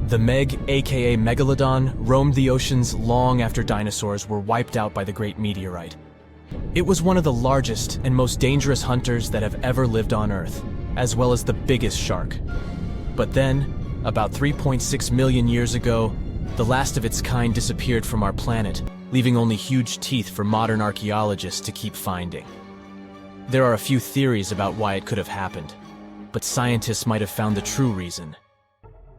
The Meg, aka Megalodon, roamed the oceans long after dinosaurs were wiped out by the Great Meteorite. It was one of the largest and most dangerous hunters that have ever lived on Earth, as well as the biggest shark. But then, about 3.6 million years ago, the last of its kind disappeared from our planet, leaving only huge teeth for modern archaeologists to keep finding. There are a few theories about why it could have happened, but scientists might have found the true reason.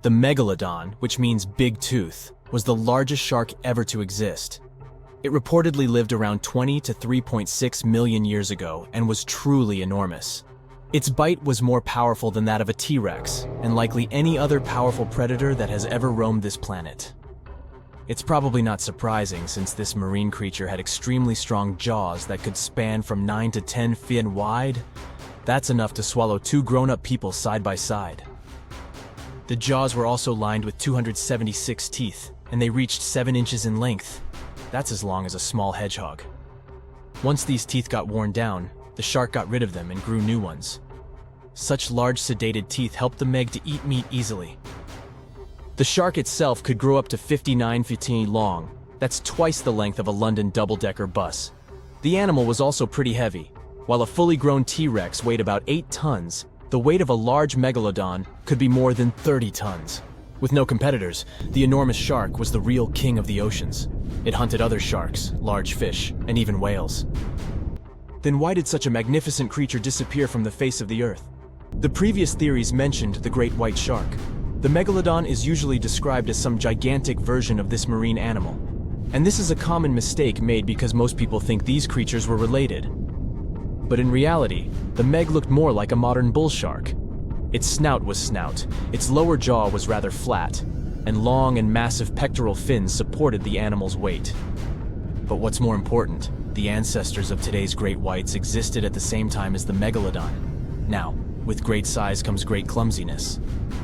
The Megalodon, which means big tooth, was the largest shark ever to exist. It reportedly lived around 20 to 3.6 million years ago and was truly enormous. Its bite was more powerful than that of a T-Rex, and likely any other powerful predator that has ever roamed this planet. It's probably not surprising since this marine creature had extremely strong jaws that could span from 9 to 10 feet wide. That's enough to swallow two grown-up people side by side. The jaws were also lined with 276 teeth, and they reached 7 inches in length. That's as long as a small hedgehog. Once these teeth got worn down, the shark got rid of them and grew new ones. Such large sedated teeth helped the Meg to eat meat easily. The shark itself could grow up to 59 feet long. That's twice the length of a London double-decker bus. The animal was also pretty heavy. While a fully grown T-Rex weighed about 8 tons, the weight of a large megalodon could be more than 30 tons. With no competitors, the enormous shark was the real king of the oceans. It hunted other sharks, large fish, and even whales. Then why did such a magnificent creature disappear from the face of the earth? The previous theories mentioned the great white shark. The megalodon is usually described as some gigantic version of this marine animal. And this is a common mistake made because most people think these creatures were related. But in reality, the Meg looked more like a modern bull shark. Its snout was snout, its lower jaw was rather flat, and long and massive pectoral fins supported the animal's weight. But what's more important, the ancestors of today's great whites existed at the same time as the megalodon. Now, with great size comes great clumsiness.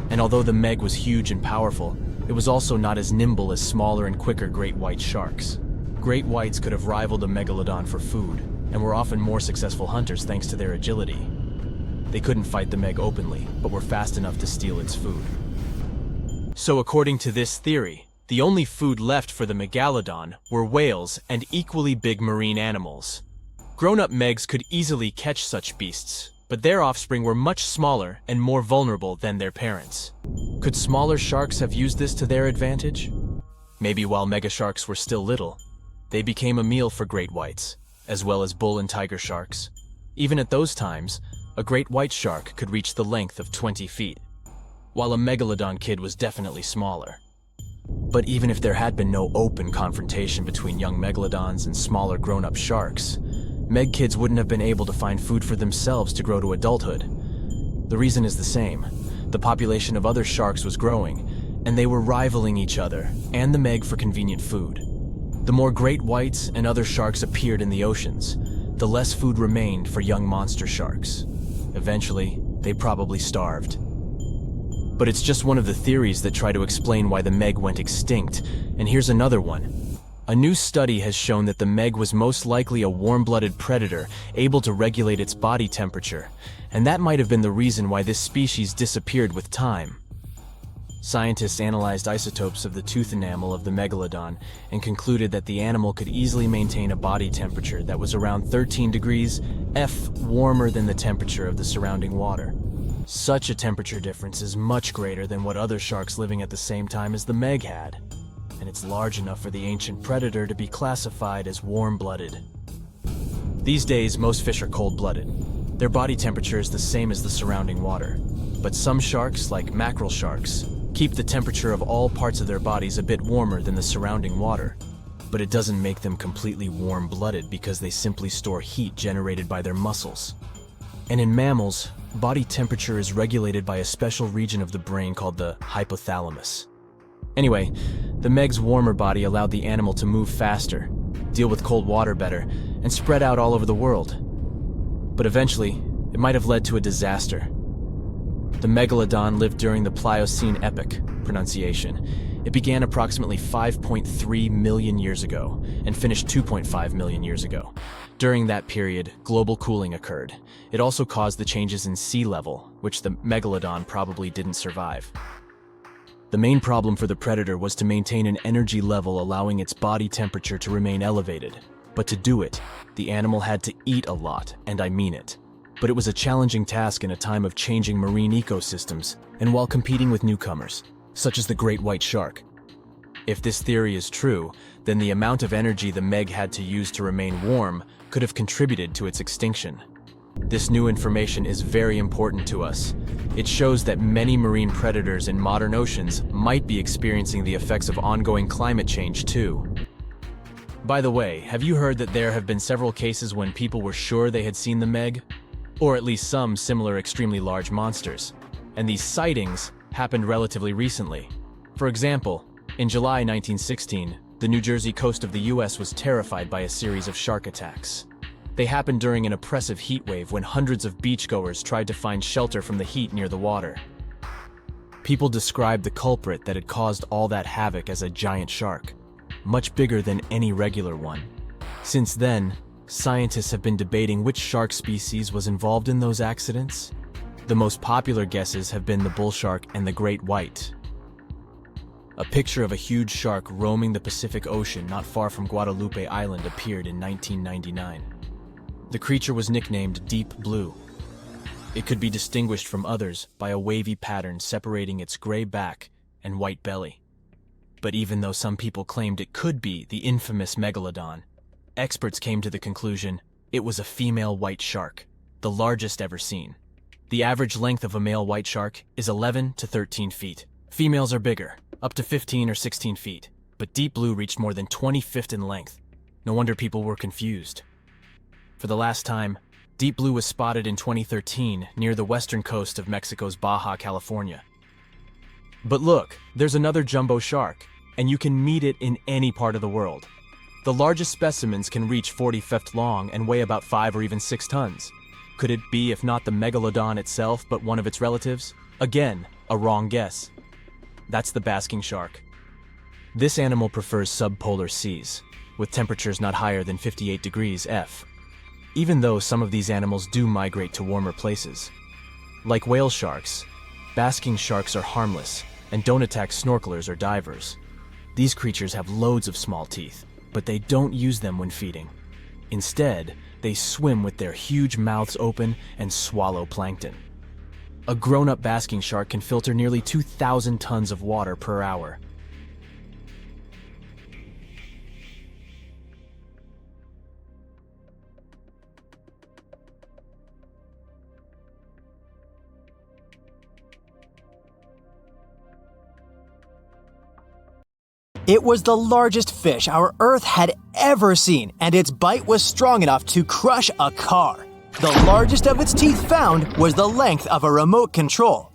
And although the Meg was huge and powerful, it was also not as nimble as smaller and quicker great white sharks. Great whites could have rivaled a megalodon for food, and were often more successful hunters thanks to their agility. They couldn't fight the Meg openly, but were fast enough to steal its food. So according to this theory, the only food left for the megalodon were whales and equally big marine animals. Grown-up Megs could easily catch such beasts, but their offspring were much smaller and more vulnerable than their parents. Could smaller sharks have used this to their advantage? Maybe while megasharks were still little, they became a meal for great whites, as well as bull and tiger sharks. Even at those times, a great white shark could reach the length of 20 feet, while a megalodon kid was definitely smaller. But even if there had been no open confrontation between young megalodons and smaller grown-up sharks, Meg kids wouldn't have been able to find food for themselves to grow to adulthood. The reason is the same. The population of other sharks was growing, and they were rivaling each other and the Meg for convenient food. The more great whites and other sharks appeared in the oceans, the less food remained for young monster sharks. Eventually, they probably starved. But it's just one of the theories that try to explain why the Meg went extinct, and here's another one. A new study has shown that the Meg was most likely a warm-blooded predator able to regulate its body temperature, and that might have been the reason why this species disappeared with time. Scientists analyzed isotopes of the tooth enamel of the megalodon and concluded that the animal could easily maintain a body temperature that was around 13 degrees F warmer than the temperature of the surrounding water. Such a temperature difference is much greater than what other sharks living at the same time as the Meg had, and it's large enough for the ancient predator to be classified as warm-blooded. These days, most fish are cold-blooded. Their body temperature is the same as the surrounding water, but some sharks, like mackerel sharks, keep the temperature of all parts of their bodies a bit warmer than the surrounding water. But it doesn't make them completely warm-blooded because they simply store heat generated by their muscles. And in mammals, body temperature is regulated by a special region of the brain called the hypothalamus. Anyway, the Meg's warmer body allowed the animal to move faster, deal with cold water better, and spread out all over the world. But eventually, it might have led to a disaster. The megalodon lived during the Pliocene epoch, pronunciation. It began approximately 5.3 million years ago and finished 2.5 million years ago. During that period, global cooling occurred. It also caused the changes in sea level, which the megalodon probably didn't survive. The main problem for the predator was to maintain an energy level allowing its body temperature to remain elevated. But to do it, the animal had to eat a lot, and I mean it. But it was a challenging task in a time of changing marine ecosystems and while competing with newcomers, such as the great white shark. If this theory is true, then the amount of energy the Meg had to use to remain warm could have contributed to its extinction. This new information is very important to us. It shows that many marine predators in modern oceans might be experiencing the effects of ongoing climate change too. By the way, have you heard that there have been several cases when people were sure they had seen the Meg? Or at least some similar extremely large monsters. And these sightings happened relatively recently. For example, in July 1916, the New Jersey coast of the US was terrified by a series of shark attacks. They happened during an oppressive heat wave when hundreds of beachgoers tried to find shelter from the heat near the water. People described the culprit that had caused all that havoc as a giant shark, much bigger than any regular one. Since then, scientists have been debating which shark species was involved in those accidents. The most popular guesses have been the bull shark and the great white. A picture of a huge shark roaming the Pacific Ocean not far from Guadalupe Island appeared in 1999. The creature was nicknamed Deep Blue. It could be distinguished from others by a wavy pattern separating its gray back and white belly. But even though some people claimed it could be the infamous megalodon, experts came to the conclusion it was a female white shark, the largest ever seen. The average length of a male white shark is 11 to 13 feet. Females are bigger, up to 15 or 16 feet, but Deep Blue reached more than 20 feet in length. No wonder people were confused. For the last time, Deep Blue was spotted in 2013 near the western coast of Mexico's Baja California. But look, there's another jumbo shark, and you can meet it in any part of the world. The largest specimens can reach 40 feet long and weigh about 5 or even 6 tons. Could it be, if not the megalodon itself, but one of its relatives? Again, a wrong guess. That's the basking shark. This animal prefers subpolar seas, with temperatures not higher than 58 degrees F. Even though some of these animals do migrate to warmer places. Like whale sharks, basking sharks are harmless and don't attack snorkelers or divers. These creatures have loads of small teeth, but they don't use them when feeding. Instead, they swim with their huge mouths open and swallow plankton. A grown-up basking shark can filter nearly 2,000 tons of water per hour. It was the largest fish our Earth had ever seen, and its bite was strong enough to crush a car. The largest of its teeth found was the length of a remote control.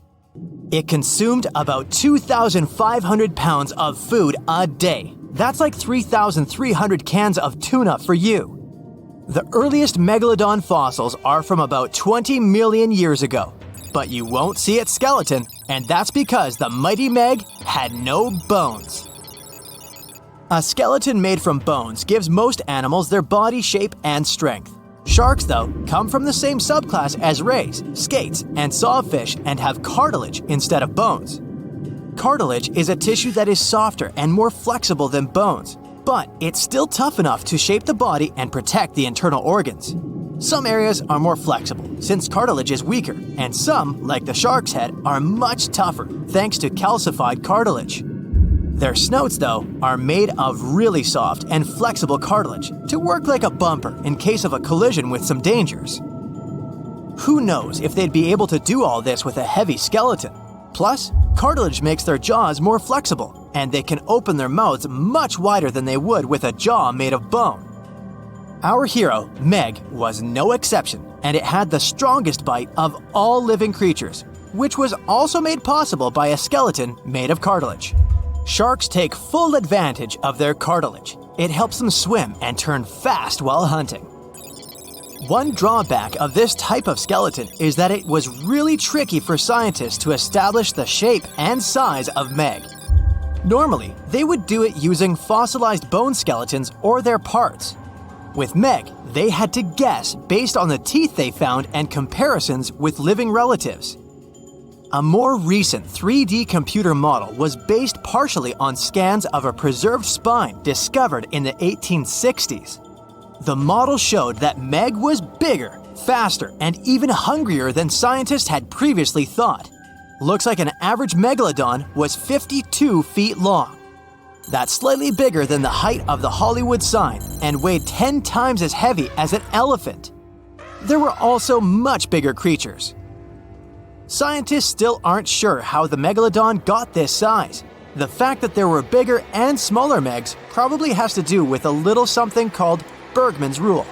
It consumed about 2,500 pounds of food a day. That's like 3,300 cans of tuna for you. The earliest megalodon fossils are from about 20 million years ago, but you won't see its skeleton, and that's because the mighty Meg had no bones. A skeleton made from bones gives most animals their body shape and strength. Sharks, though, come from the same subclass as rays, skates, and sawfish and have cartilage instead of bones. Cartilage is a tissue that is softer and more flexible than bones, but it's still tough enough to shape the body and protect the internal organs. Some areas are more flexible, since cartilage is weaker, and some, like the shark's head, are much tougher, thanks to calcified cartilage. Their snouts, though, are made of really soft and flexible cartilage to work like a bumper in case of a collision with some dangers. Who knows if they'd be able to do all this with a heavy skeleton? Plus, cartilage makes their jaws more flexible, and they can open their mouths much wider than they would with a jaw made of bone. Our hero, Meg, was no exception, and it had the strongest bite of all living creatures, which was also made possible by a skeleton made of cartilage. Sharks take full advantage of their cartilage. It helps them swim and turn fast while hunting. One drawback of this type of skeleton is that it was really tricky for scientists to establish the shape and size of Meg. Normally, they would do it using fossilized bone skeletons or their parts. With Meg, they had to guess based on the teeth they found and comparisons with living relatives. A more recent 3D computer model was based partially on scans of a preserved spine discovered in the 1860s. The model showed that Meg was bigger, faster, and even hungrier than scientists had previously thought. Looks like an average megalodon was 52 feet long. That's slightly bigger than the height of the Hollywood sign and weighed 10 times as heavy as an elephant. There were also much bigger creatures. Scientists still aren't sure how the megalodon got this size. The fact that there were bigger and smaller megs probably has to do with a little something called Bergmann's rule.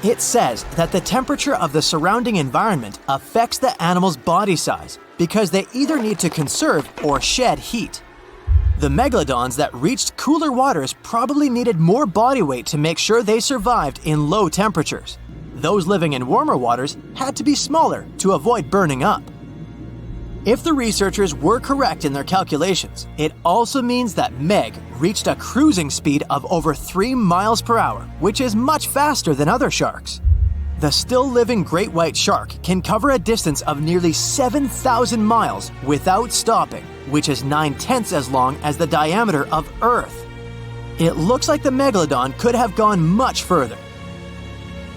It says that the temperature of the surrounding environment affects the animal's body size because they either need to conserve or shed heat. The megalodons that reached cooler waters probably needed more body weight to make sure they survived in low temperatures. Those living in warmer waters had to be smaller to avoid burning up. If the researchers were correct in their calculations, it also means that Meg reached a cruising speed of over 3 miles per hour, which is much faster than other sharks. The still-living great white shark can cover a distance of nearly 7,000 miles without stopping, which is 9/10 as long as the diameter of Earth. It looks like the megalodon could have gone much further.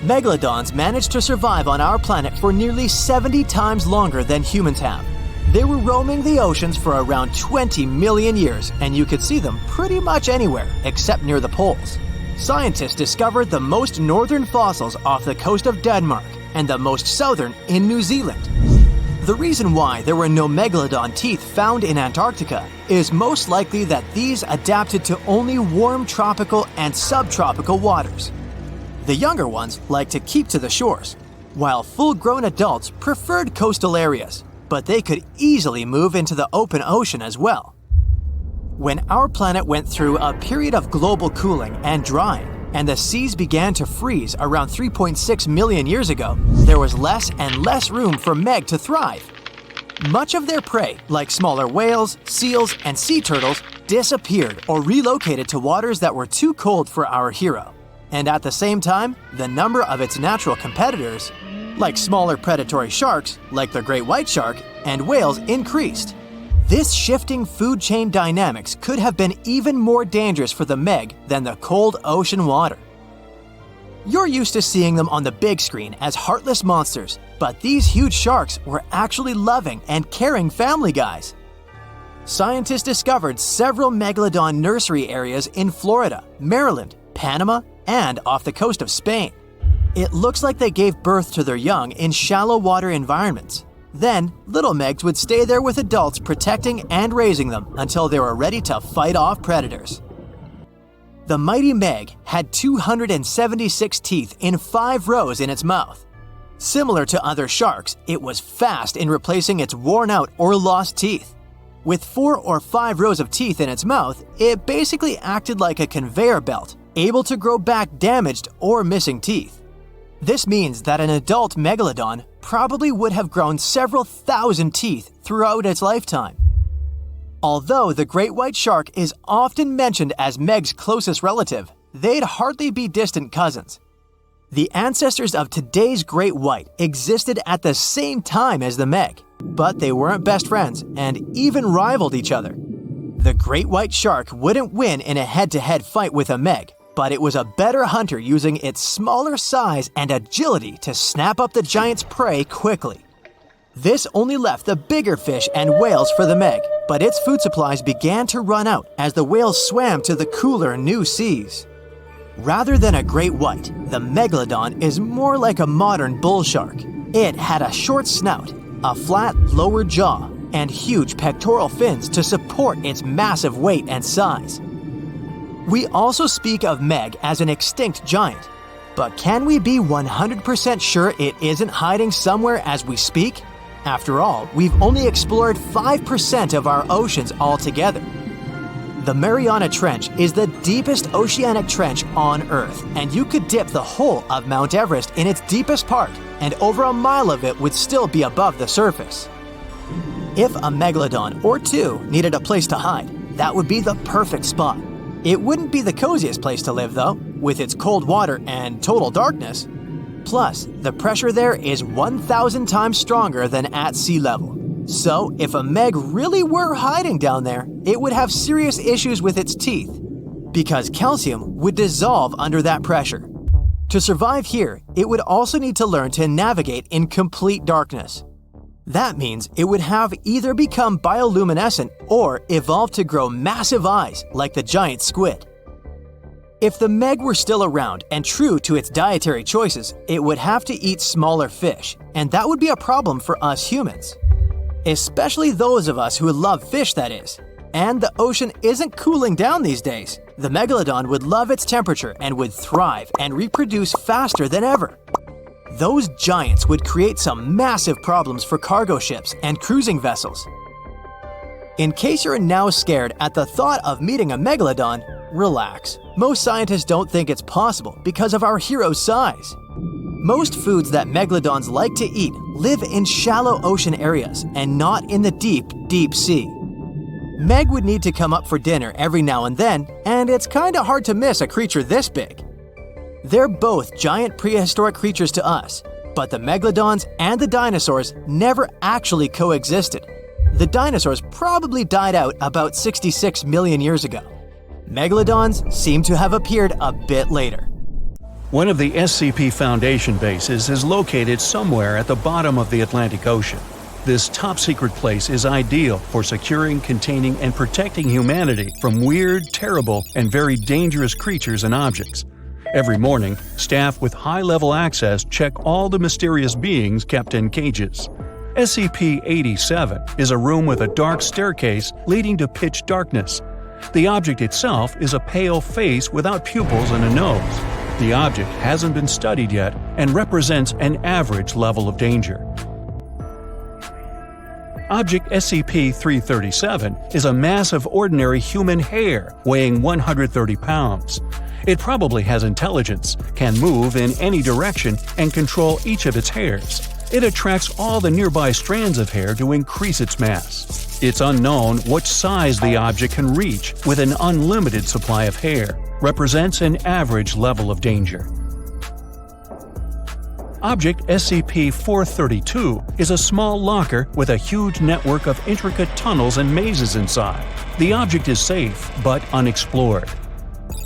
Megalodons managed to survive on our planet for nearly 70 times longer than humans have. They were roaming the oceans for around 20 million years, and you could see them pretty much anywhere except near the poles. Scientists discovered the most northern fossils off the coast of Denmark and the most southern in New Zealand. The reason why there were no megalodon teeth found in Antarctica is most likely that these adapted to only warm tropical and subtropical waters. The younger ones like to keep to the shores, while full-grown adults preferred coastal areas, but they could easily move into the open ocean as well. When our planet went through a period of global cooling and drying, and the seas began to freeze around 3.6 million years ago, there was less and less room for Meg to thrive. Much of their prey, like smaller whales, seals, and sea turtles, disappeared or relocated to waters that were too cold for our hero. And at the same time, the number of its natural competitors, like smaller predatory sharks, like the great white shark, and whales, increased. This shifting food chain dynamics could have been even more dangerous for the Meg than the cold ocean water. You're used to seeing them on the big screen as heartless monsters, but these huge sharks were actually loving and caring family guys. Scientists discovered several megalodon nursery areas in Florida, Maryland, Panama, and off the coast of Spain. It looks like they gave birth to their young in shallow water environments. Then, little Megs would stay there with adults protecting and raising them until they were ready to fight off predators. The mighty Meg had 276 teeth in 5 rows in its mouth. Similar to other sharks, it was fast in replacing its worn-out or lost teeth. With 4 or 5 rows of teeth in its mouth, it basically acted like a conveyor belt, able to grow back damaged or missing teeth. This means that an adult megalodon probably would have grown several thousand teeth throughout its lifetime. Although the great white shark is often mentioned as Meg's closest relative, they'd hardly be distant cousins. The ancestors of today's great white existed at the same time as the Meg, but they weren't best friends and even rivaled each other. The great white shark wouldn't win in a head-to-head fight with a Meg, but it was a better hunter using its smaller size and agility to snap up the giant's prey quickly. This only left the bigger fish and whales for the Meg, but its food supplies began to run out as the whales swam to the cooler new seas. Rather than a great white, the megalodon is more like a modern bull shark. It had a short snout, a flat lower jaw, and huge pectoral fins to support its massive weight and size. We also speak of Meg as an extinct giant, but can we be 100% sure it isn't hiding somewhere as we speak? After all, we've only explored 5% of our oceans altogether. The Mariana Trench is the deepest oceanic trench on Earth, and you could dip the whole of Mount Everest in its deepest part, and over a mile of it would still be above the surface. If a megalodon or two needed a place to hide, that would be the perfect spot. It wouldn't be the coziest place to live, though, with its cold water and total darkness. Plus, the pressure there is 1,000 times stronger than at sea level. So, if a Meg really were hiding down there, it would have serious issues with its teeth, because calcium would dissolve under that pressure. To survive here, it would also need to learn to navigate in complete darkness. That means it would have either become bioluminescent or evolve to grow massive eyes like the giant squid. If the Meg were still around and true to its dietary choices, it would have to eat smaller fish, and that would be a problem for us humans. Especially those of us who love fish, that is. And the ocean isn't cooling down these days. The megalodon would love its temperature and would thrive and reproduce faster than ever. Those giants would create some massive problems for cargo ships and cruising vessels. In case you're now scared at the thought of meeting a megalodon, relax. Most scientists don't think it's possible because of our hero's size. Most foods that megalodons like to eat live in shallow ocean areas and not in the deep, deep sea. Meg would need to come up for dinner every now and then, and it's kinda hard to miss a creature this big. They're both giant prehistoric creatures to us, but the megalodons and the dinosaurs never actually coexisted. The dinosaurs probably died out about 66 million years ago. Megalodons seem to have appeared a bit later. One of the SCP Foundation bases is located somewhere at the bottom of the Atlantic Ocean. This top-secret place is ideal for securing, containing, and protecting humanity from weird, terrible, and very dangerous creatures and objects. Every morning, staff with high-level access check all the mysterious beings kept in cages. SCP-87 is a room with a dark staircase leading to pitch darkness. The object itself is a pale face without pupils and a nose. The object hasn't been studied yet and represents an average level of danger. Object SCP-337 is a mass of ordinary human hair weighing 130 pounds. It probably has intelligence, can move in any direction, and control each of its hairs. It attracts all the nearby strands of hair to increase its mass. It's unknown what size the object can reach with an unlimited supply of hair. Represents an average level of danger. Object SCP-432 is a small locker with a huge network of intricate tunnels and mazes inside. The object is safe, but unexplored.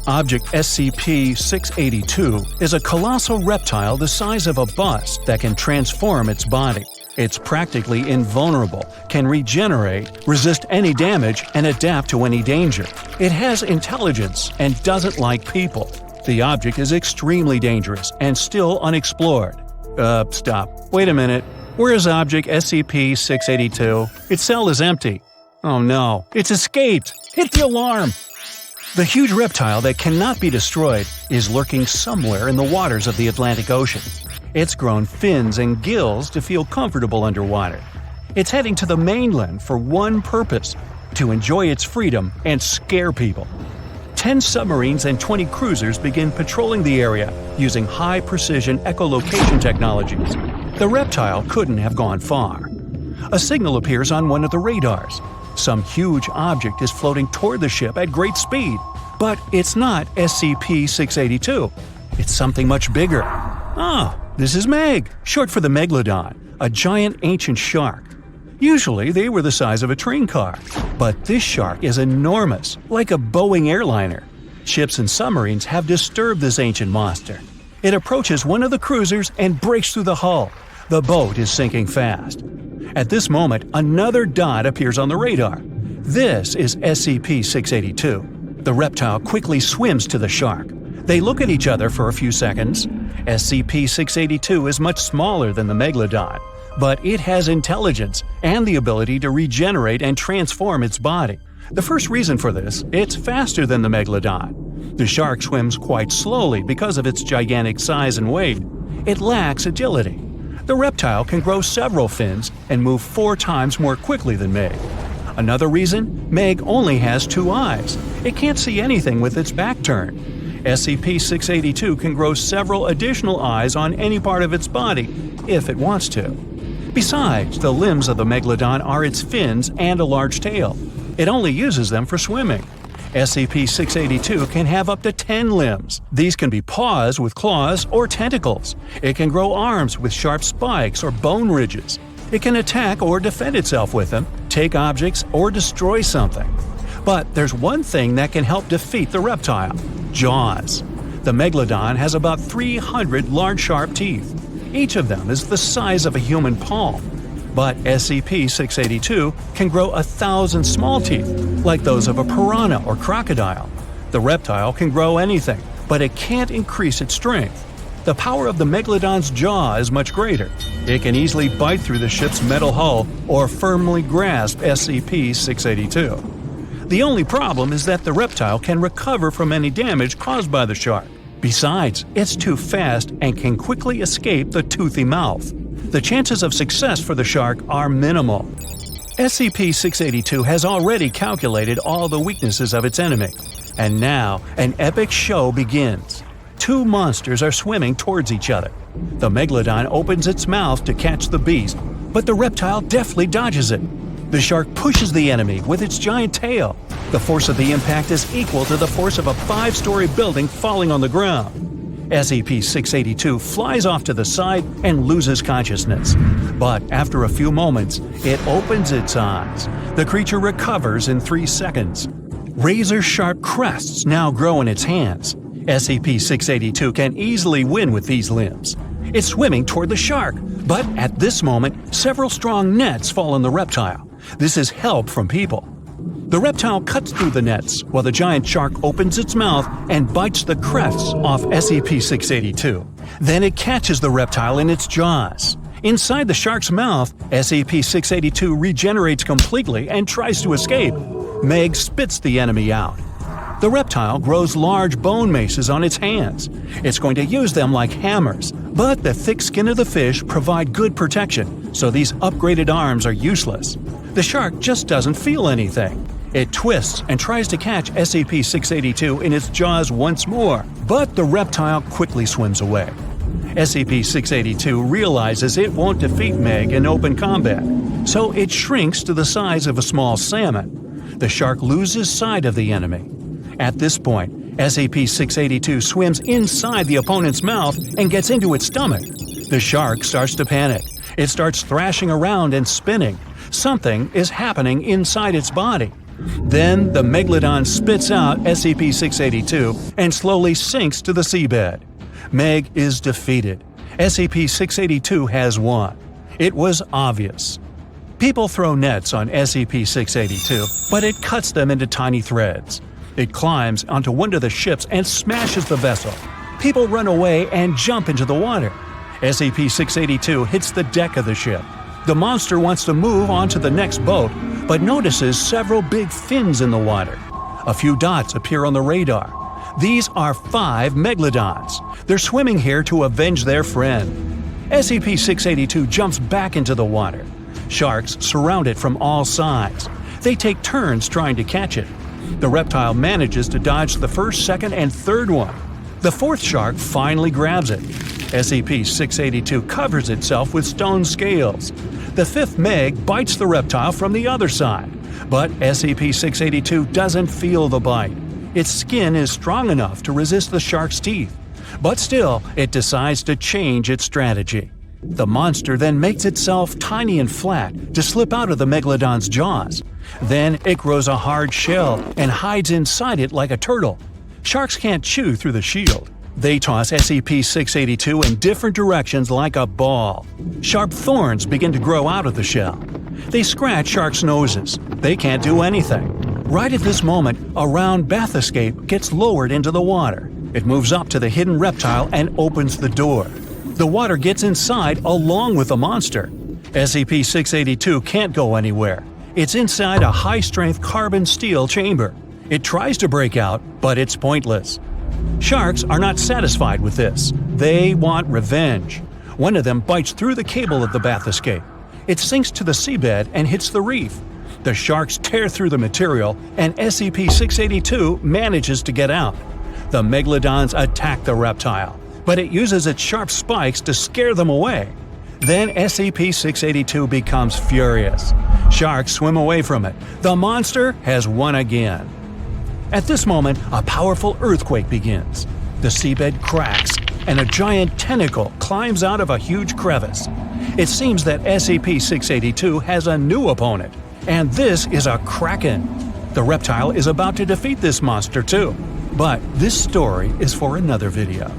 Object SCP-682 is a colossal reptile the size of a bus that can transform its body. It's practically invulnerable, can regenerate, resist any damage, and adapt to any danger. It has intelligence and doesn't like people. The object is extremely dangerous and still unexplored. Stop. Wait a minute. Where is Object SCP-682? Its cell is empty. Oh no, it's escaped! Hit the alarm! The huge reptile that cannot be destroyed is lurking somewhere in the waters of the Atlantic Ocean. It's grown fins and gills to feel comfortable underwater. It's heading to the mainland for one purpose: to enjoy its freedom and scare people. 10 submarines and 20 cruisers begin patrolling the area using high-precision echolocation technologies. The reptile couldn't have gone far. A signal appears on one of the radars. Some huge object is floating toward the ship at great speed. But it's not SCP-682. It's something much bigger. Ah, this is Meg, short for the Megalodon, a giant ancient shark. Usually they were the size of a train car, but this shark is enormous, like a Boeing airliner. Ships and submarines have disturbed this ancient monster. It approaches one of the cruisers and breaks through the hull. The boat is sinking fast. At this moment, another dot appears on the radar. This is SCP-682. The reptile quickly swims to the shark. They look at each other for a few seconds. SCP-682 is much smaller than the Megalodon, but it has intelligence and the ability to regenerate and transform its body. The first reason for this, it's faster than the Megalodon. The shark swims quite slowly because of its gigantic size and weight. It lacks agility. The reptile can grow several fins and move 4 times more quickly than Meg. Another reason, Meg only has 2 eyes. It can't see anything with its back turned. SCP-682 can grow several additional eyes on any part of its body, if it wants to. Besides, the limbs of the Megalodon are its fins and a large tail. It only uses them for swimming. SCP-682 can have up to 10 limbs. These can be paws with claws or tentacles. It can grow arms with sharp spikes or bone ridges. It can attack or defend itself with them, take objects, or destroy something. But there's one thing that can help defeat the reptile: jaws. The megalodon has about 300 large sharp teeth. Each of them is the size of a human palm. But SCP-682 can grow 1,000 small teeth, like those of a piranha or crocodile. The reptile can grow anything, but it can't increase its strength. The power of the megalodon's jaw is much greater. It can easily bite through the ship's metal hull or firmly grasp SCP-682. The only problem is that the reptile can recover from any damage caused by the shark. Besides, it's too fast and can quickly escape the toothy mouth. The chances of success for the shark are minimal. SCP-682 has already calculated all the weaknesses of its enemy. And now, an epic show begins. Two monsters are swimming towards each other. The megalodon opens its mouth to catch the beast, but the reptile deftly dodges it. The shark pushes the enemy with its giant tail. The force of the impact is equal to the force of a 5-story building falling on the ground. SCP-682 flies off to the side and loses consciousness. But after a few moments, it opens its eyes. The creature recovers in 3 seconds. Razor-sharp crests now grow in its hands. SCP-682 can easily win with these limbs. It's swimming toward the shark, but at this moment, several strong nets fall on the reptile. This is help from people. The reptile cuts through the nets, while the giant shark opens its mouth and bites the crests off SCP-682. Then it catches the reptile in its jaws. Inside the shark's mouth, SCP-682 regenerates completely and tries to escape. Meg spits the enemy out. The reptile grows large bone maces on its hands. It's going to use them like hammers, but the thick skin of the fish provide good protection, so these upgraded arms are useless. The shark just doesn't feel anything. It twists and tries to catch SCP-682 in its jaws once more, but the reptile quickly swims away. SCP-682 realizes it won't defeat Meg in open combat, so it shrinks to the size of a small salmon. The shark loses sight of the enemy. At this point, SCP-682 swims inside the opponent's mouth and gets into its stomach. The shark starts to panic. It starts thrashing around and spinning. Something is happening inside its body. Then the megalodon spits out SCP-682 and slowly sinks to the seabed. Meg is defeated. SCP-682 has won. It was obvious. People throw nets on SCP-682, but it cuts them into tiny threads. It climbs onto one of the ships and smashes the vessel. People run away and jump into the water. SCP-682 hits the deck of the ship. The monster wants to move on to the next boat, but notices several big fins in the water. A few dots appear on the radar. These are 5 megalodons. They're swimming here to avenge their friend. SCP-682 jumps back into the water. Sharks surround it from all sides. They take turns trying to catch it. The reptile manages to dodge the first, second, and third one. The fourth shark finally grabs it. SCP-682 covers itself with stone scales. The fifth Meg bites the reptile from the other side, but SCP-682 doesn't feel the bite. Its skin is strong enough to resist the shark's teeth, but still, it decides to change its strategy. The monster then makes itself tiny and flat to slip out of the megalodon's jaws. Then it grows a hard shell and hides inside it like a turtle. Sharks can't chew through the shield. They toss SCP-682 in different directions like a ball. Sharp thorns begin to grow out of the shell. They scratch sharks' noses. They can't do anything. Right at this moment, a round bath escape gets lowered into the water. It moves up to the hidden reptile and opens the door. The water gets inside along with the monster. SCP-682 can't go anywhere. It's inside a high-strength carbon steel chamber. It tries to break out, but it's pointless. Sharks are not satisfied with this. They want revenge. One of them bites through the cable of the bath escape. It sinks to the seabed and hits the reef. The sharks tear through the material, and SCP-682 manages to get out. The megalodons attack the reptile, but it uses its sharp spikes to scare them away. Then SCP-682 becomes furious. Sharks swim away from it. The monster has won again. At this moment, a powerful earthquake begins. The seabed cracks. and a giant tentacle climbs out of a huge crevice. It seems that SCP-682 has a new opponent, and this is a Kraken. The reptile is about to defeat this monster too. But this story is for another video.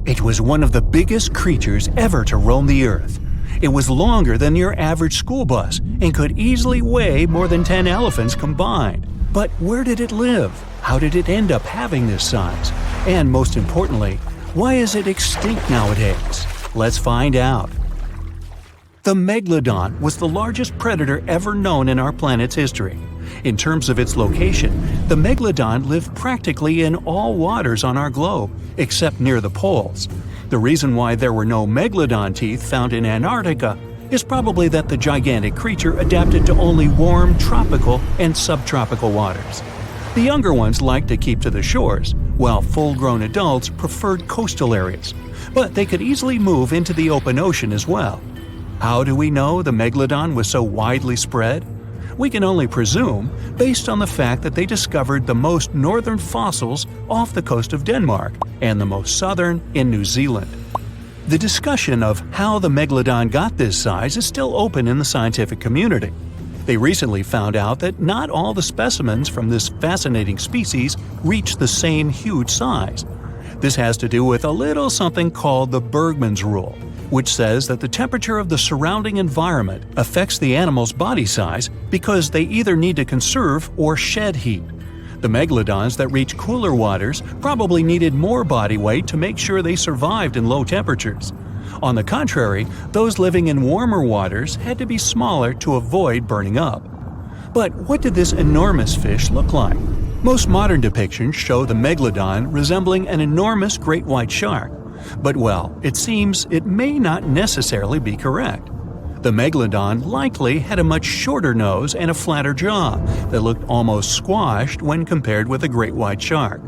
It was one of the biggest creatures ever to roam the Earth. It was longer than your average school bus and could easily weigh more than 10 elephants combined. But where did it live? How did it end up having this size? And most importantly, why is it extinct nowadays? Let's find out. The megalodon was the largest predator ever known in our planet's history. In terms of its location, the megalodon lived practically in all waters on our globe, except near the poles. The reason why there were no megalodon teeth found in Antarctica is probably that the gigantic creature adapted to only warm tropical and subtropical waters. The younger ones liked to keep to the shores, while full-grown adults preferred coastal areas, but they could easily move into the open ocean as well. How do we know the megalodon was so widely spread? We can only presume, based on the fact that they discovered the most northern fossils off the coast of Denmark and the most southern in New Zealand. The discussion of how the megalodon got this size is still open in the scientific community. They recently found out that not all the specimens from this fascinating species reach the same huge size. This has to do with a little something called the Bergmann's rule, which says that the temperature of the surrounding environment affects the animal's body size because they either need to conserve or shed heat. The megalodons that reach cooler waters probably needed more body weight to make sure they survived in low temperatures. On the contrary, those living in warmer waters had to be smaller to avoid burning up. But what did this enormous fish look like? Most modern depictions show the megalodon resembling an enormous great white shark. But well, it seems it may not necessarily be correct. The megalodon likely had a much shorter nose and a flatter jaw that looked almost squashed when compared with a great white shark.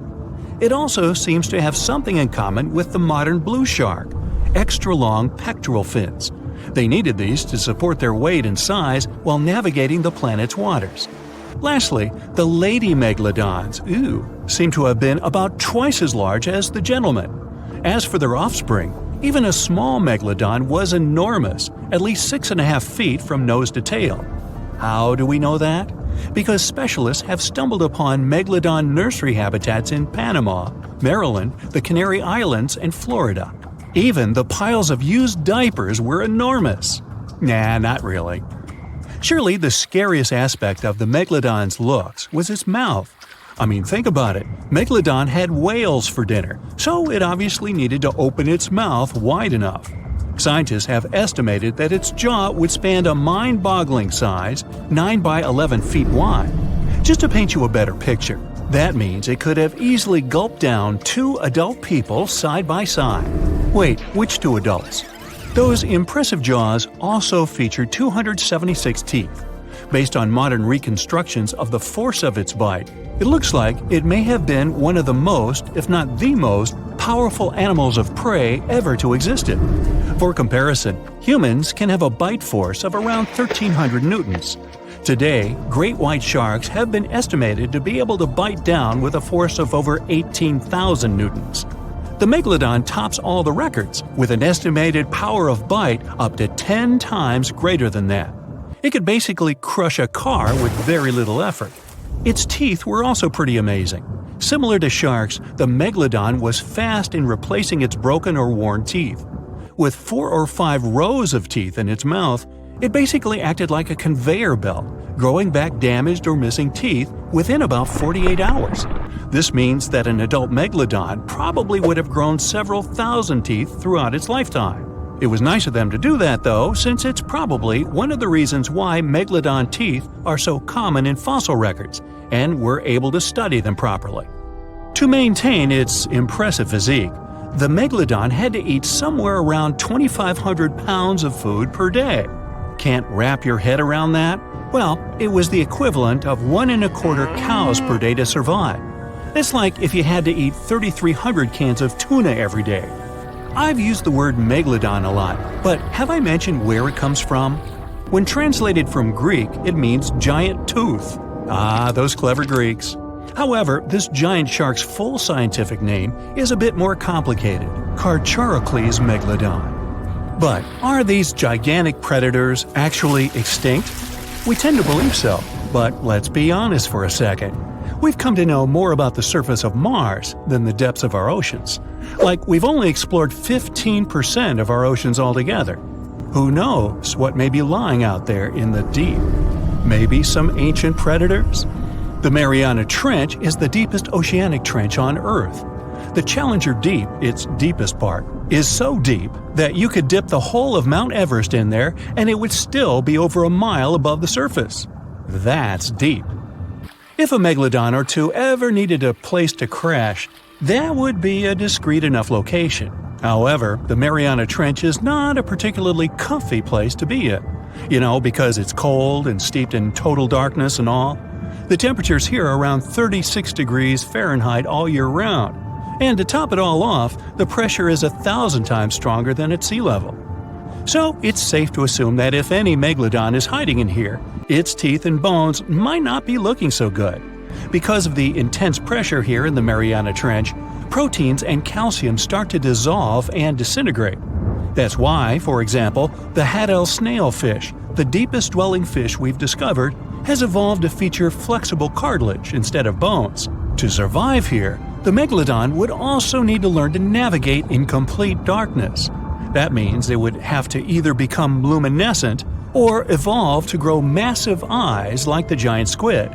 It also seems to have something in common with the modern blue shark: extra-long pectoral fins. They needed these to support their weight and size while navigating the planet's waters. Lastly, the lady megalodons, seem to have been about twice as large as the gentlemen. As for their offspring, even a small megalodon was enormous, at least 6.5 feet from nose to tail. How do we know that? Because specialists have stumbled upon megalodon nursery habitats in Panama, Maryland, the Canary Islands, and Florida. Even the piles of used diapers were enormous. Nah, not really. Surely the scariest aspect of the megalodon's looks was its mouth. I mean, think about it. Megalodon had whales for dinner, so it obviously needed to open its mouth wide enough. Scientists have estimated that its jaw would span a mind-boggling size, 9 by 11 feet wide. Just to paint you a better picture, that means it could have easily gulped down 2 adult people side by side. Wait, which 2 adults? Those impressive jaws also feature 276 teeth. Based on modern reconstructions of the force of its bite, it looks like it may have been one of the most, if not the most, powerful animals of prey ever to exist. For comparison, humans can have a bite force of around 1,300 newtons. Today, great white sharks have been estimated to be able to bite down with a force of over 18,000 newtons. The megalodon tops all the records, with an estimated power of bite up to 10 times greater than that. It could basically crush a car with very little effort. Its teeth were also pretty amazing. Similar to sharks, the megalodon was fast in replacing its broken or worn teeth. With 4 or 5 rows of teeth in its mouth, it basically acted like a conveyor belt, growing back damaged or missing teeth within about 48 hours. This means that an adult megalodon probably would have grown several thousand teeth throughout its lifetime. It was nice of them to do that, though, since it's probably one of the reasons why megalodon teeth are so common in fossil records, and we're able to study them properly. To maintain its impressive physique, the megalodon had to eat somewhere around 2,500 pounds of food per day. Can't wrap your head around that? Well, it was the equivalent of 1 1/4 cows per day to survive. It's like if you had to eat 3,300 cans of tuna every day. I've used the word megalodon a lot, but have I mentioned where it comes from? When translated from Greek, it means giant tooth. Ah, those clever Greeks. However, this giant shark's full scientific name is a bit more complicated: Carcharocles megalodon. But are these gigantic predators actually extinct? We tend to believe so, but let's be honest for a second. We've come to know more about the surface of Mars than the depths of our oceans. Like, we've only explored 15% of our oceans altogether. Who knows what may be lying out there in the deep? Maybe some ancient predators? The Mariana Trench is the deepest oceanic trench on Earth. The Challenger Deep, its deepest part, is so deep that you could dip the whole of Mount Everest in there and it would still be over a mile above the surface. That's deep. If a megalodon or two ever needed a place to crash, that would be a discreet enough location. However, the Mariana Trench is not a particularly comfy place to be in. Because it's cold and steeped in total darkness and all. The temperatures here are around 36 degrees Fahrenheit all year round. And to top it all off, the pressure is 1,000 times stronger than at sea level. So it's safe to assume that if any megalodon is hiding in here, its teeth and bones might not be looking so good. Because of the intense pressure here in the Mariana Trench, proteins and calcium start to dissolve and disintegrate. That's why, for example, the Haddell snailfish, the deepest dwelling fish we've discovered, has evolved to feature flexible cartilage instead of bones. To survive here, the megalodon would also need to learn to navigate in complete darkness. That means it would have to either become luminescent or evolve to grow massive eyes like the giant squid.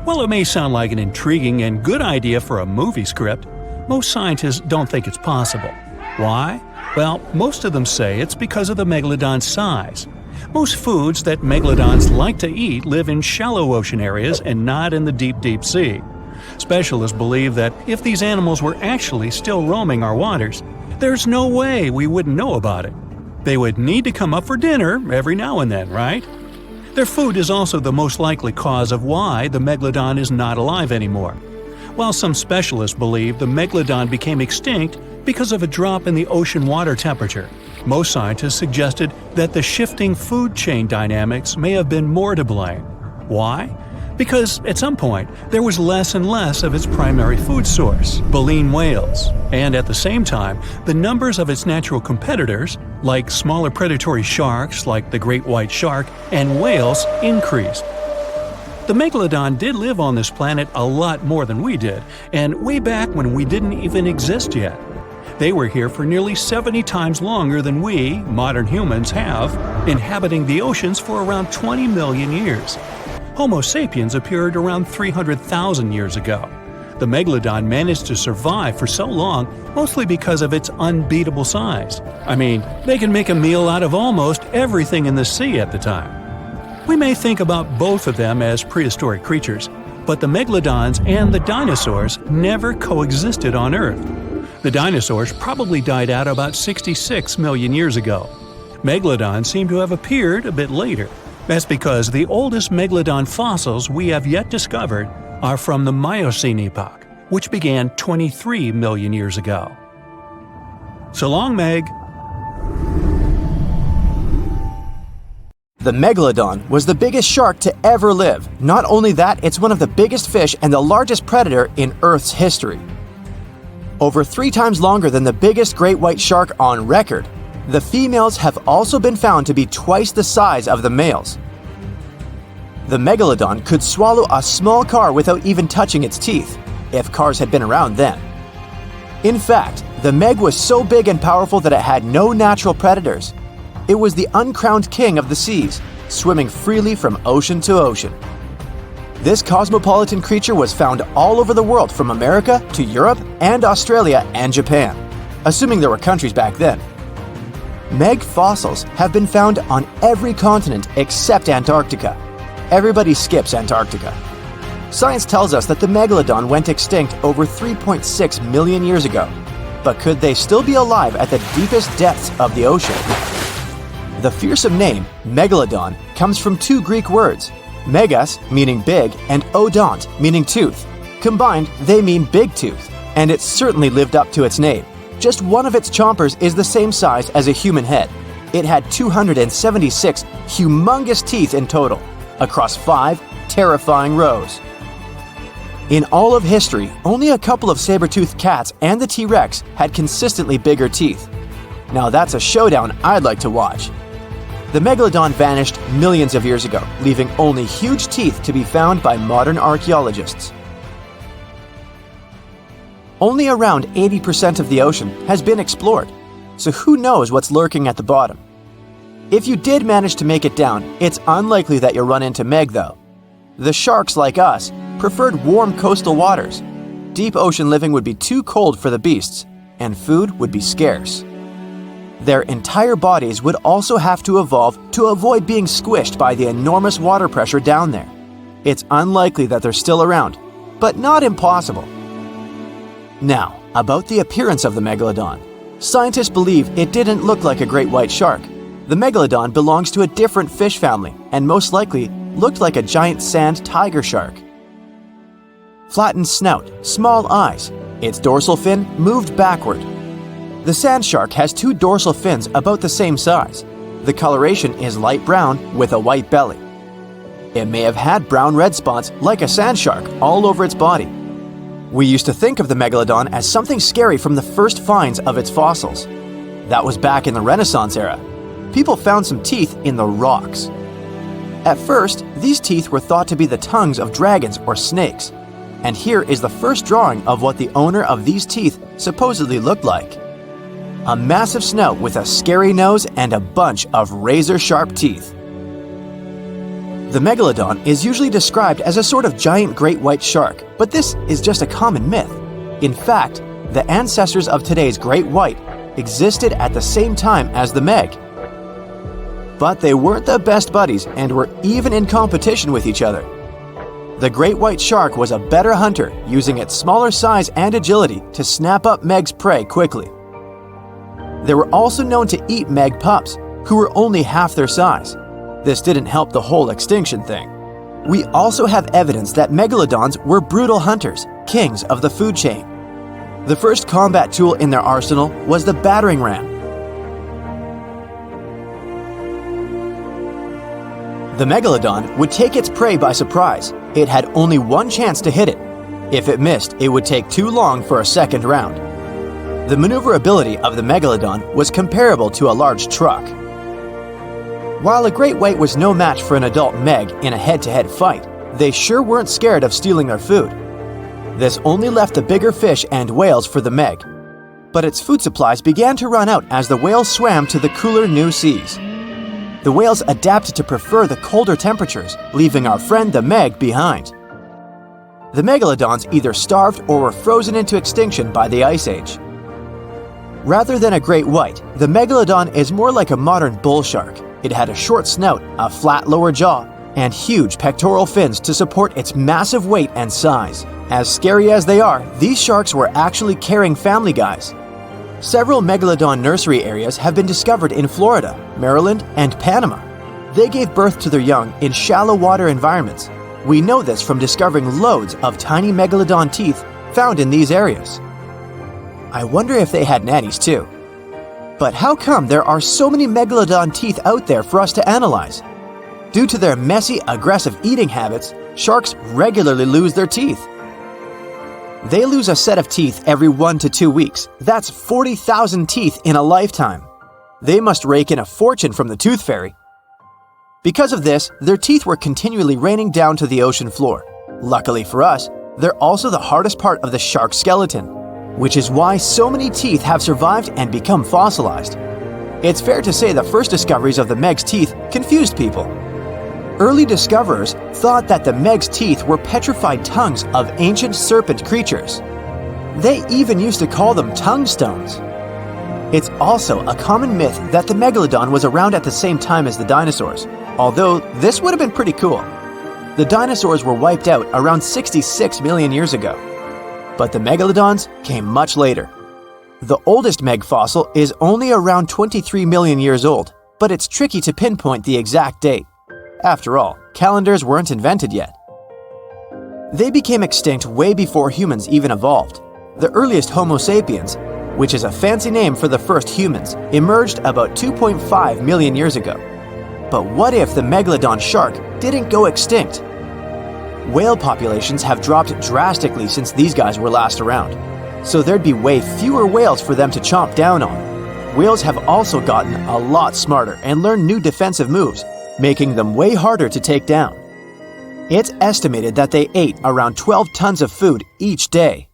While it may sound like an intriguing and good idea for a movie script, most scientists don't think it's possible. Why? Well, most of them say it's because of the megalodon's size. Most foods that megalodons like to eat live in shallow ocean areas and not in the deep, deep sea. Specialists believe that if these animals were actually still roaming our waters, there's no way we wouldn't know about it. They would need to come up for dinner every now and then, right? Their food is also the most likely cause of why the megalodon is not alive anymore. While some specialists believe the megalodon became extinct because of a drop in the ocean water temperature, most scientists suggested that the shifting food chain dynamics may have been more to blame. Why? Because at some point, there was less and less of its primary food source, baleen whales, and at the same time, the numbers of its natural competitors, like smaller predatory sharks like the great white shark and whales, increased. The megalodon did live on this planet a lot more than we did, and way back when we didn't even exist yet. They were here for nearly 70 times longer than we, modern humans, have, inhabiting the oceans for around 20 million years. Homo sapiens appeared around 300,000 years ago. The megalodon managed to survive for so long mostly because of its unbeatable size. I mean, they can make a meal out of almost everything in the sea at the time. We may think about both of them as prehistoric creatures, but the megalodons and the dinosaurs never coexisted on Earth. The dinosaurs probably died out about 66 million years ago. Megalodons seem to have appeared a bit later. That's because the oldest megalodon fossils we have yet discovered are from the Miocene epoch, which began 23 million years ago. So long, Meg. The megalodon was the biggest shark to ever live. Not only that, it's one of the biggest fish and the largest predator in Earth's history. Over 3 times longer than the biggest great white shark on record. The females have also been found to be twice the size of the males. The megalodon could swallow a small car without even touching its teeth, if cars had been around then. In fact, the Meg was so big and powerful that it had no natural predators. It was the uncrowned king of the seas, swimming freely from ocean to ocean. This cosmopolitan creature was found all over the world, from America to Europe and Australia and Japan, assuming there were countries back then. Meg fossils have been found on every continent except Antarctica. Everybody skips Antarctica. Science tells us that the megalodon went extinct over 3.6 million years ago. But could they still be alive at the deepest depths of the ocean? The fearsome name, megalodon, comes from 2 Greek words, megas, meaning big, and odont, meaning tooth. Combined, they mean big tooth, and it certainly lived up to its name. Just one of its chompers is the same size as a human head. It had 276 humongous teeth in total, across 5 terrifying rows. In all of history, only a couple of saber-toothed cats and the T-Rex had consistently bigger teeth. Now that's a showdown I'd like to watch. The megalodon vanished millions of years ago, leaving only huge teeth to be found by modern archaeologists. Only around 80% of the ocean has been explored, so who knows what's lurking at the bottom. If you did manage to make it down, it's unlikely that you'll run into Meg though. The sharks, like us, preferred warm coastal waters. Deep ocean living would be too cold for the beasts, and food would be scarce. Their entire bodies would also have to evolve to avoid being squished by the enormous water pressure down there. It's unlikely that they're still around, but not impossible. Now, about the appearance of the megalodon. Scientists believe it didn't look like a great white shark. The megalodon belongs to a different fish family and most likely looked like a giant sand tiger shark. Flattened snout, small eyes. Its dorsal fin moved backward. The sand shark has two dorsal fins about the same size. The coloration is light brown with a white belly. It may have had brown-red spots like a sand shark all over its body. We used to think of the megalodon as something scary from the first finds of its fossils. That was back in the Renaissance era. People found some teeth in the rocks. At first, these teeth were thought to be the tongues of dragons or snakes. And here is the first drawing of what the owner of these teeth supposedly looked like. A massive snout with a scary nose and a bunch of razor-sharp teeth. The megalodon is usually described as a sort of giant great white shark, but this is just a common myth. In fact, the ancestors of today's great white existed at the same time as the Meg. But they weren't the best buddies and were even in competition with each other. The great white shark was a better hunter, using its smaller size and agility to snap up Meg's prey quickly. They were also known to eat Meg pups, who were only half their size. This didn't help the whole extinction thing. We also have evidence that megalodons were brutal hunters, kings of the food chain. The first combat tool in their arsenal was the battering ram. The megalodon would take its prey by surprise. It had only one chance to hit it. If it missed, it would take too long for a second round. The maneuverability of the megalodon was comparable to a large truck. While a great white was no match for an adult Meg in a head-to-head fight, they sure weren't scared of stealing their food. This only left the bigger fish and whales for the Meg. But its food supplies began to run out as the whales swam to the cooler new seas. The whales adapted to prefer the colder temperatures, leaving our friend the Meg behind. The megalodons either starved or were frozen into extinction by the Ice Age. Rather than a great white, the megalodon is more like a modern bull shark. It had a short snout, a flat lower jaw, and huge pectoral fins to support its massive weight and size. As scary as they are, these sharks were actually caring family guys. Several megalodon nursery areas have been discovered in Florida, Maryland, and Panama. They gave birth to their young in shallow water environments. We know this from discovering loads of tiny megalodon teeth found in these areas. I wonder if they had nannies too. But how come there are so many megalodon teeth out there for us to analyze? Due to their messy, aggressive eating habits, sharks regularly lose their teeth. They lose a set of teeth every 1 to 2 weeks. That's 40,000 teeth in a lifetime. They must rake in a fortune from the tooth fairy. Because of this, their teeth were continually raining down to the ocean floor. Luckily for us, they're also the hardest part of the shark skeleton, which is why so many teeth have survived and become fossilized. It's fair to say the first discoveries of the Meg's teeth confused people. Early discoverers thought that the Meg's teeth were petrified tongues of ancient serpent creatures. They even used to call them tongue stones. It's also a common myth that the megalodon was around at the same time as the dinosaurs, although this would have been pretty cool. The dinosaurs were wiped out around 66 million years ago, but the megalodons came much later. The oldest Meg fossil is only around 23 million years old, but it's tricky to pinpoint the exact date. After all, calendars weren't invented yet. They became extinct way before humans even evolved. The earliest Homo sapiens, which is a fancy name for the first humans, emerged about 2.5 million years ago. But what if the megalodon shark didn't go extinct? Whale populations have dropped drastically since these guys were last around, so there'd be way fewer whales for them to chomp down on. Whales have also gotten a lot smarter and learned new defensive moves, making them way harder to take down. It's estimated that they ate around 12 tons of food each day.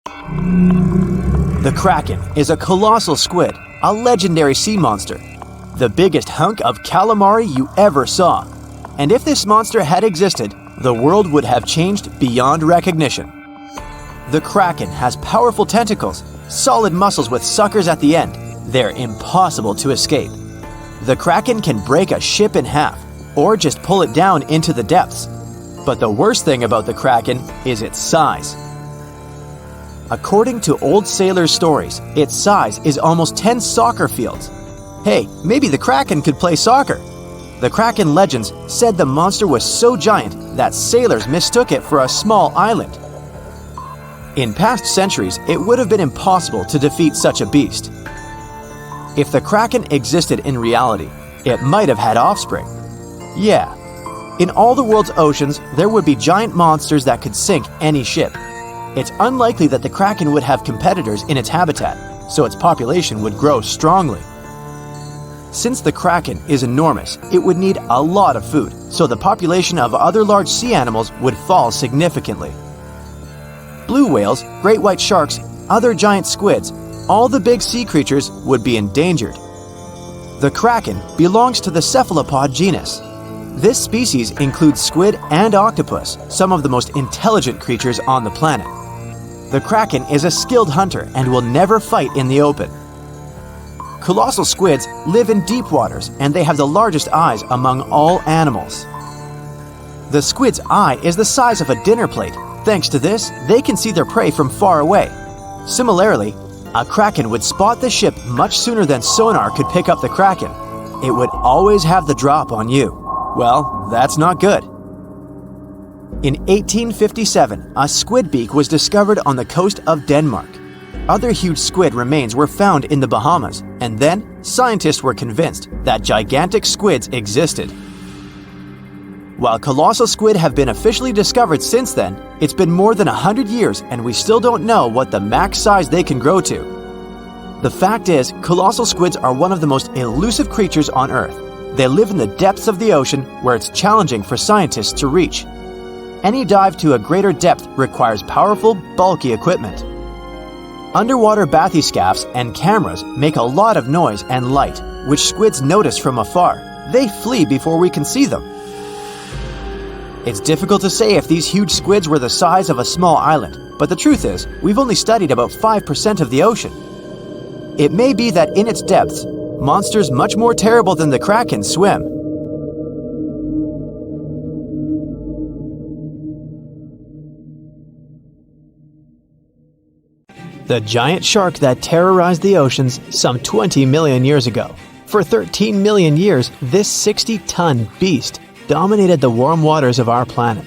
The Kraken is a colossal squid, a legendary sea monster, the biggest hunk of calamari you ever saw. And if this monster had existed, the world would have changed beyond recognition. The Kraken has powerful tentacles, solid muscles with suckers at the end. They're impossible to escape. The Kraken can break a ship in half, or just pull it down into the depths. But the worst thing about the Kraken is its size. According to old sailors' stories, its size is almost 10 soccer fields. Hey, maybe the Kraken could play soccer. The Kraken legends said the monster was so giant that sailors mistook it for a small island. In past centuries, it would have been impossible to defeat such a beast. If the Kraken existed in reality, it might have had offspring. Yeah. In all the world's oceans, there would be giant monsters that could sink any ship. It's unlikely that the Kraken would have competitors in its habitat, so its population would grow strongly. Since the Kraken is enormous, it would need a lot of food, so the population of other large sea animals would fall significantly. Blue whales, great white sharks, other giant squids, all the big sea creatures would be endangered. The Kraken belongs to the cephalopod genus. This species includes squid and octopus, some of the most intelligent creatures on the planet. The Kraken is a skilled hunter and will never fight in the open. Colossal squids live in deep waters, and they have the largest eyes among all animals. The squid's eye is the size of a dinner plate. Thanks to this, they can see their prey from far away. Similarly, a Kraken would spot the ship much sooner than sonar could pick up the Kraken. It would always have the drop on you. Well, that's not good. In 1857, a squid beak was discovered on the coast of Denmark. Other huge squid remains were found in the Bahamas, and then scientists were convinced that gigantic squids existed. While colossal squid have been officially discovered since then, it's been more than 100 years and we still don't know what the max size they can grow to. The fact is, colossal squids are one of the most elusive creatures on Earth. They live in the depths of the ocean where it's challenging for scientists to reach. Any dive to a greater depth requires powerful, bulky equipment. Underwater bathyscaphs and cameras make a lot of noise and light, which squids notice from afar. They flee before we can see them. It's difficult to say if these huge squids were the size of a small island, but the truth is, we've only studied about 5% of the ocean. It may be that in its depths, monsters much more terrible than the Kraken swim. The giant shark that terrorized the oceans some 20 million years ago. For 13 million years, this 60-ton beast dominated the warm waters of our planet.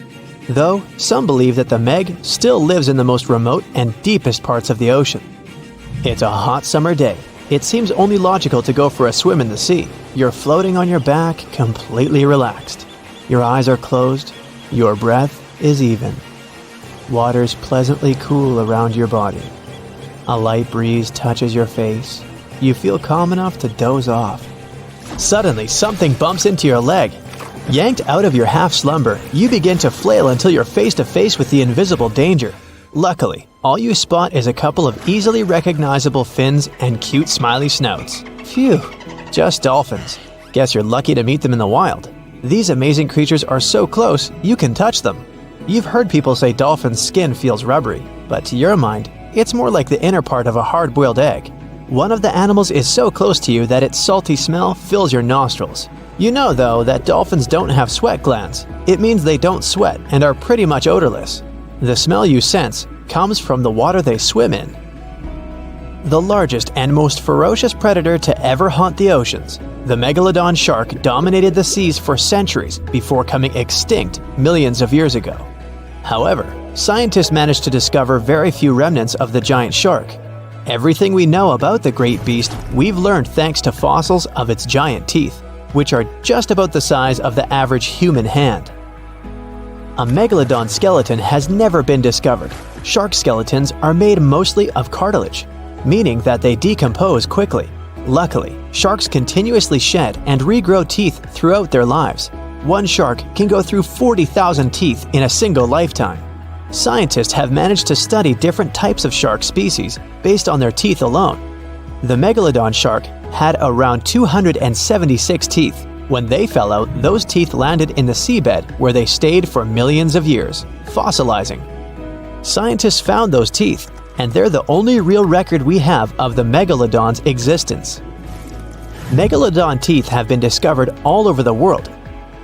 Though, some believe that the Meg still lives in the most remote and deepest parts of the ocean. It's a hot summer day. It seems only logical to go for a swim in the sea. You're floating on your back, completely relaxed. Your eyes are closed. Your breath is even. Water's pleasantly cool around your body. A light breeze touches your face. You feel calm enough to doze off. Suddenly, something bumps into your leg. Yanked out of your half-slumber, you begin to flail until you're face-to-face with the invisible danger. Luckily, all you spot is a couple of easily recognizable fins and cute smiley snouts. Phew, just dolphins. Guess you're lucky to meet them in the wild. These amazing creatures are so close, you can touch them. You've heard people say dolphins' skin feels rubbery, but to your mind, it's more like the inner part of a hard-boiled egg. One of the animals is so close to you that its salty smell fills your nostrils. You know, though, that dolphins don't have sweat glands. It means they don't sweat and are pretty much odorless. The smell you sense comes from the water they swim in. The largest and most ferocious predator to ever haunt the oceans, the megalodon shark dominated the seas for centuries before coming extinct millions of years ago. However, scientists managed to discover very few remnants of the giant shark. Everything we know about the great beast we've learned thanks to fossils of its giant teeth, which are just about the size of the average human hand. a megalodon skeleton has never been discovered. Shark skeletons are made mostly of cartilage, meaning that they decompose quickly. Luckily, sharks continuously shed and regrow teeth throughout their lives. One shark can go through 40,000 teeth in a single lifetime. Scientists have managed to study different types of shark species based on their teeth alone. The megalodon shark had around 276 teeth. When they fell out, those teeth landed in the seabed where they stayed for millions of years, fossilizing. Scientists found those teeth, and they're the only real record we have of the megalodon's existence. Megalodon teeth have been discovered all over the world.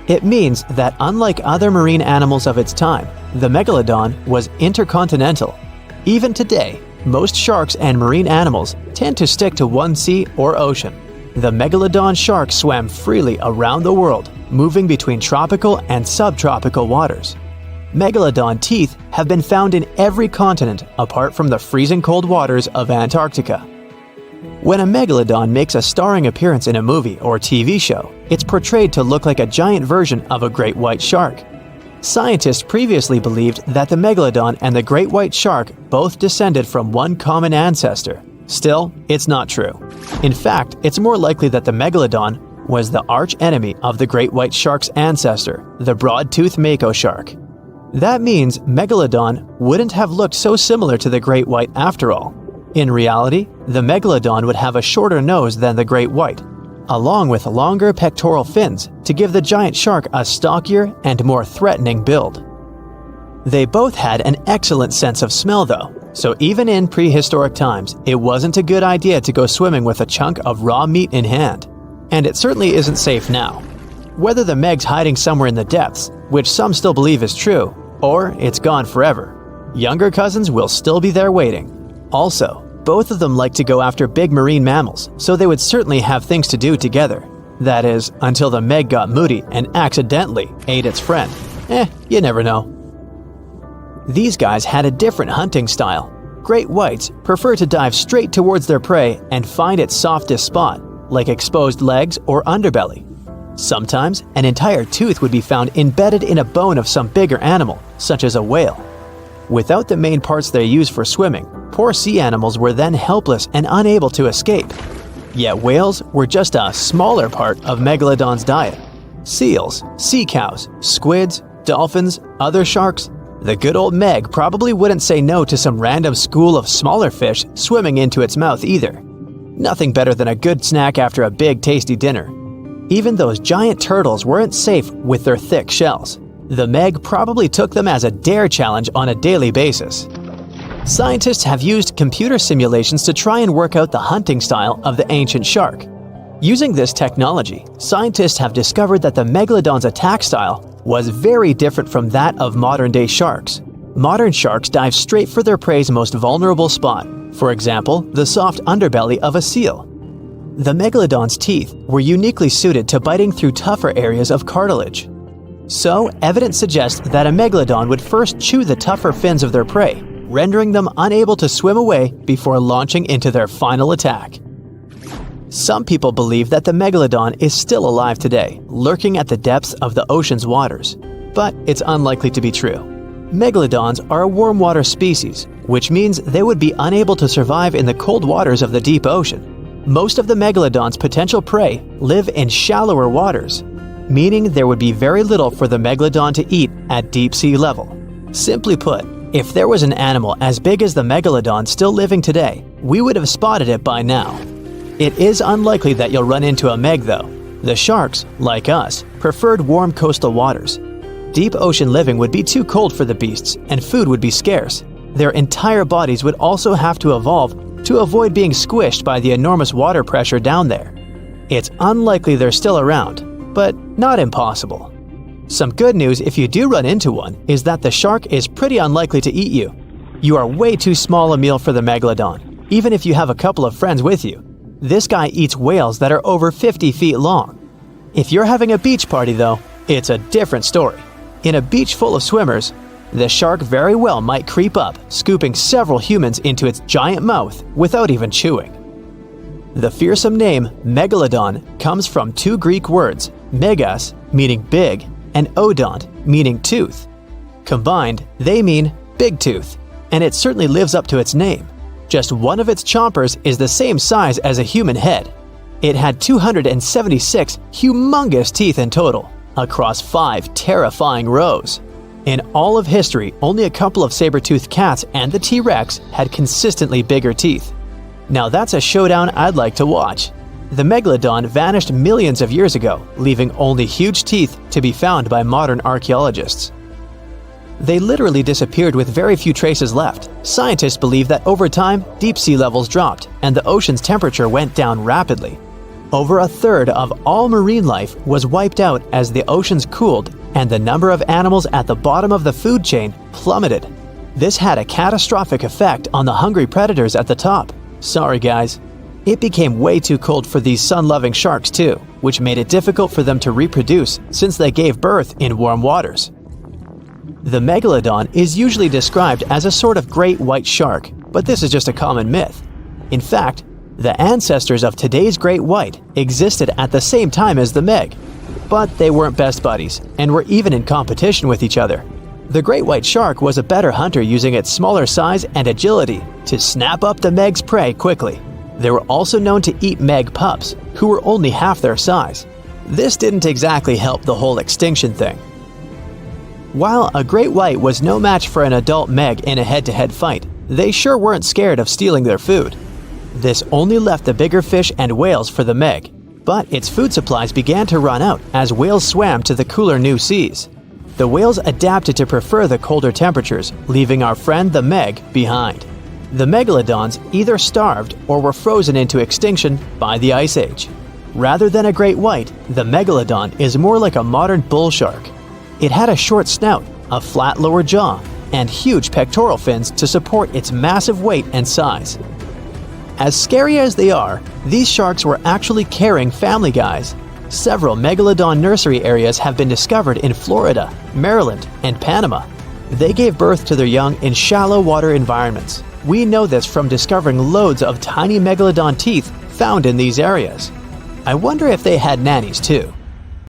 It means that unlike other marine animals of its time, the megalodon was intercontinental. Even today, most sharks and marine animals tend to stick to one sea or ocean. The megalodon shark swam freely around the world, moving between tropical and subtropical waters. Megalodon teeth have been found in every continent apart from the freezing cold waters of Antarctica. When a megalodon makes a starring appearance in a movie or TV show, it's portrayed to look like a giant version of a great white shark. Scientists previously believed that the megalodon and the great white shark both descended from one common ancestor. Still, it's not true. In fact, it's more likely that the megalodon was the arch-enemy of the great white shark's ancestor, the broad-toothed mako shark. That means megalodon wouldn't have looked so similar to the great white after all. In reality, the megalodon would have a shorter nose than the great white, along with longer pectoral fins to give the giant shark a stockier and more threatening build. They both had an excellent sense of smell though, so even in prehistoric times, it wasn't a good idea to go swimming with a chunk of raw meat in hand. And it certainly isn't safe now. Whether the Meg's hiding somewhere in the depths, which some still believe is true, or it's gone forever, younger cousins will still be there waiting. Also, both of them like to go after big marine mammals, so they would certainly have things to do together. That is, until the Meg got moody and accidentally ate its friend. You never know. These guys had a different hunting style. Great whites prefer to dive straight towards their prey and find its softest spot, like exposed legs or underbelly. Sometimes, an entire tooth would be found embedded in a bone of some bigger animal, such as a whale. Without the main parts they use for swimming, poor sea animals were then helpless and unable to escape. Yet whales were just a smaller part of megalodon's diet. Seals, sea cows, squids, dolphins, other sharks. The good old Meg probably wouldn't say no to some random school of smaller fish swimming into its mouth either. Nothing better than a good snack after a big tasty dinner. Even those giant turtles weren't safe with their thick shells. The Meg probably took them as a dare challenge on a daily basis. Scientists have used computer simulations to try and work out the hunting style of the ancient shark. Using this technology, scientists have discovered that the megalodon's attack style was very different from that of modern-day sharks. Modern sharks dive straight for their prey's most vulnerable spot, for example, the soft underbelly of a seal. The megalodon's teeth were uniquely suited to biting through tougher areas of cartilage. So, evidence suggests that a megalodon would first chew the tougher fins of their prey, rendering them unable to swim away before launching into their final attack. Some people believe that the megalodon is still alive today, lurking at the depths of the ocean's waters. But it's unlikely to be true. Megalodons are a warm water species, which means they would be unable to survive in the cold waters of the deep ocean. Most of the megalodon's potential prey live in shallower waters, meaning there would be very little for the megalodon to eat at deep sea level. Simply put, if there was an animal as big as the megalodon still living today, we would have spotted it by now. It is unlikely that you'll run into a Meg though. The sharks, like us, preferred warm coastal waters. Deep ocean living would be too cold for the beasts, and food would be scarce. Their entire bodies would also have to evolve to avoid being squished by the enormous water pressure down there. It's unlikely they're still around, but not impossible. Some good news if you do run into one is that the shark is pretty unlikely to eat you. You are way too small a meal for the megalodon, even if you have a couple of friends with you. This guy eats whales that are over 50 feet long. If you're having a beach party though, it's a different story. In a beach full of swimmers, the shark very well might creep up, scooping several humans into its giant mouth without even chewing. The fearsome name megalodon comes from two Greek words, megas, meaning big, and odont, meaning tooth. Combined, they mean big tooth, and it certainly lives up to its name. Just one of its chompers is the same size as a human head. It had 276 humongous teeth in total, across 5 terrifying rows. In all of history, only a couple of saber-toothed cats and the T-Rex had consistently bigger teeth. Now that's a showdown I'd like to watch. The megalodon vanished millions of years ago, leaving only huge teeth to be found by modern archaeologists. They literally disappeared with very few traces left. Scientists believe that over time, deep sea levels dropped and the ocean's temperature went down rapidly. Over a third of all marine life was wiped out as the oceans cooled and the number of animals at the bottom of the food chain plummeted. This had a catastrophic effect on the hungry predators at the top. Sorry guys. It became way too cold for these sun-loving sharks too, which made it difficult for them to reproduce since they gave birth in warm waters. The megalodon is usually described as a sort of great white shark, but this is just a common myth. In fact, the ancestors of today's great white existed at the same time as the Meg, but they weren't best buddies and were even in competition with each other. The great white shark was a better hunter using its smaller size and agility to snap up the Meg's prey quickly. They were also known to eat Meg pups, who were only half their size. This didn't exactly help the whole extinction thing. While a great white was no match for an adult Meg in a head-to-head fight, they sure weren't scared of stealing their food. This only left the bigger fish and whales for the Meg, but its food supplies began to run out as whales swam to the cooler new seas. The whales adapted to prefer the colder temperatures, leaving our friend the Meg behind. The megalodons either starved or were frozen into extinction by the Ice Age. Rather than a great white, the megalodon is more like a modern bull shark. It had a short snout, a flat lower jaw, and huge pectoral fins to support its massive weight and size. As scary as they are, these sharks were actually caring family guys. Several megalodon nursery areas have been discovered in Florida, Maryland, and Panama. They gave birth to their young in shallow water environments. We know this from discovering loads of tiny megalodon teeth found in these areas. I wonder if they had nannies too.